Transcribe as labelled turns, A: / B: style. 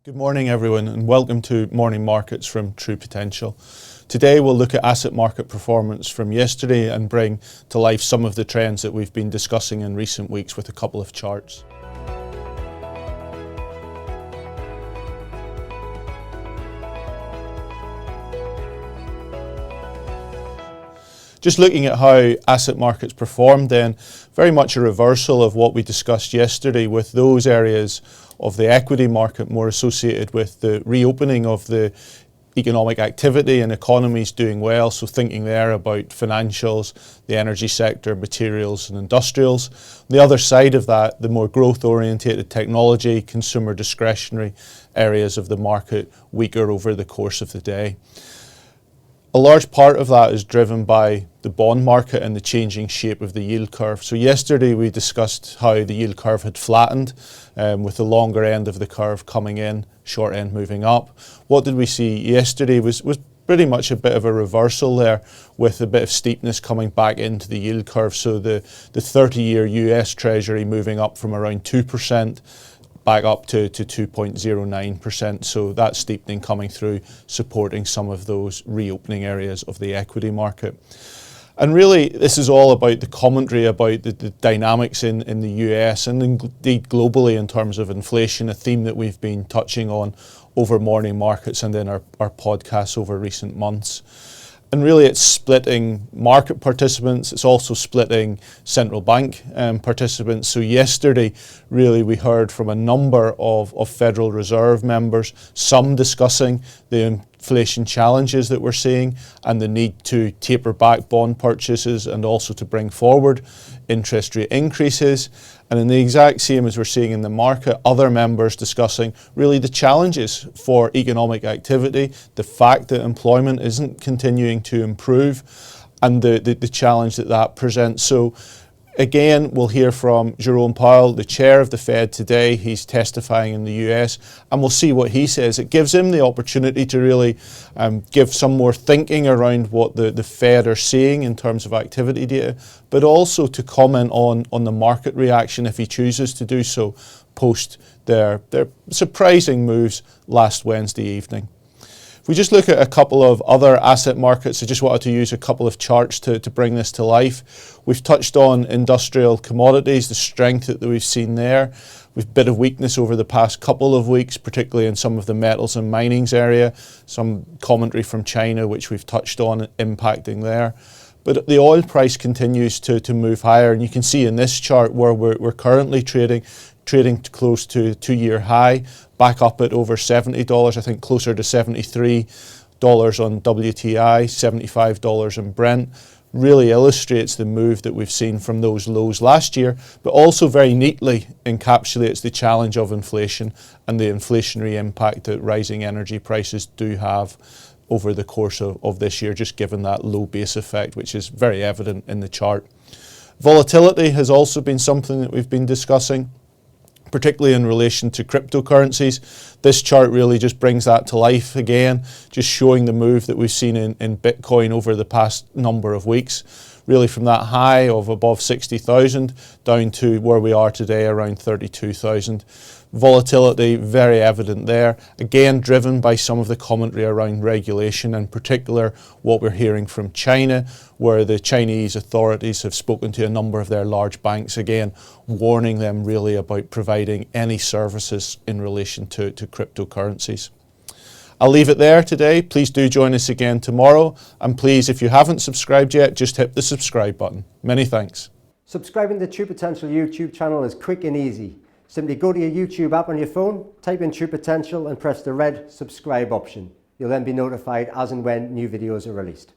A: Good morning everyone and welcome to Morning Markets from True Potential. Today we'll look at asset market performance from yesterday and bring to life some of the trends that we've been discussing in recent weeks with a couple of charts. Just looking at how asset markets performed then, very much a reversal of what we discussed yesterday, with those areas of the equity market more associated with the reopening of the economic activity and economies doing well. So thinking there about financials, the energy sector, materials and industrials. The other side of that, the more growth orientated technology, consumer discretionary areas of the market weaker over the course of the day. A large part of that is driven by the bond market and the changing shape of the yield curve. So yesterday we discussed how the yield curve had flattened with the longer end of the curve coming in, short end moving up. What did we see yesterday was pretty much a bit of a reversal there, with a bit of steepness coming back into the yield curve. So the 30-year US Treasury moving up from around 2% back up to 2.09%. So that steepening coming through, supporting some of those reopening areas of the equity market. And really, this is all about the commentary about the dynamics in the US and indeed globally in terms of inflation, a theme that we've been touching on over morning markets and in our podcasts over recent months. And really it's splitting market participants, it's also splitting central bank participants. So yesterday, really we heard from a number of Federal Reserve members, some discussing the inflation challenges that we're seeing and the need to taper back bond purchases and also to bring forward interest rate increases. And in the exact same as we're seeing in the market, other members discussing really the challenges for economic activity, the fact that employment isn't continuing to improve and the challenge that presents. So again, we'll hear from Jerome Powell, the chair of the Fed today. He's testifying in the US and we'll see what he says. It gives him the opportunity to really give some more thinking around what the Fed are seeing in terms of activity data, but also to comment on the market reaction if he chooses to do so post their surprising moves last Wednesday evening. If we just look at a couple of other asset markets, I just wanted to use a couple of charts to bring this to life. We've touched on industrial commodities, the strength that we've seen there. We've a bit of weakness over the past couple of weeks, particularly in some of the metals and minings area. Some commentary from China, which we've touched on, impacting there. But the oil price continues to move higher, and you can see in this chart where we're currently trading close to two-year high, back up at over $70, I think closer to $73 on WTI, $75 on Brent. Really illustrates the move that we've seen from those lows last year, but also very neatly encapsulates the challenge of inflation and the inflationary impact that rising energy prices do have over the course of this year, just given that low base effect, which is very evident in the chart. Volatility has also been something that we've been discussing, particularly in relation to cryptocurrencies. This chart really just brings that to life again, just showing the move that we've seen in Bitcoin over the past number of weeks, really from that high of above 60,000 down to where we are today around 32,000. Volatility very evident there, again driven by some of the commentary around regulation, in particular what we're hearing from China, where the Chinese authorities have spoken to a number of their large banks, again warning them really about providing any services in relation to cryptocurrencies. I'll leave it there today. Please do join us again tomorrow, and please, if you haven't subscribed yet, just hit the subscribe button. Many thanks.
B: Subscribing to the True Potential YouTube channel is quick and easy. Simply go to your YouTube app on your phone, type in True Potential and press the red subscribe option. You'll then be notified as and when new videos are released.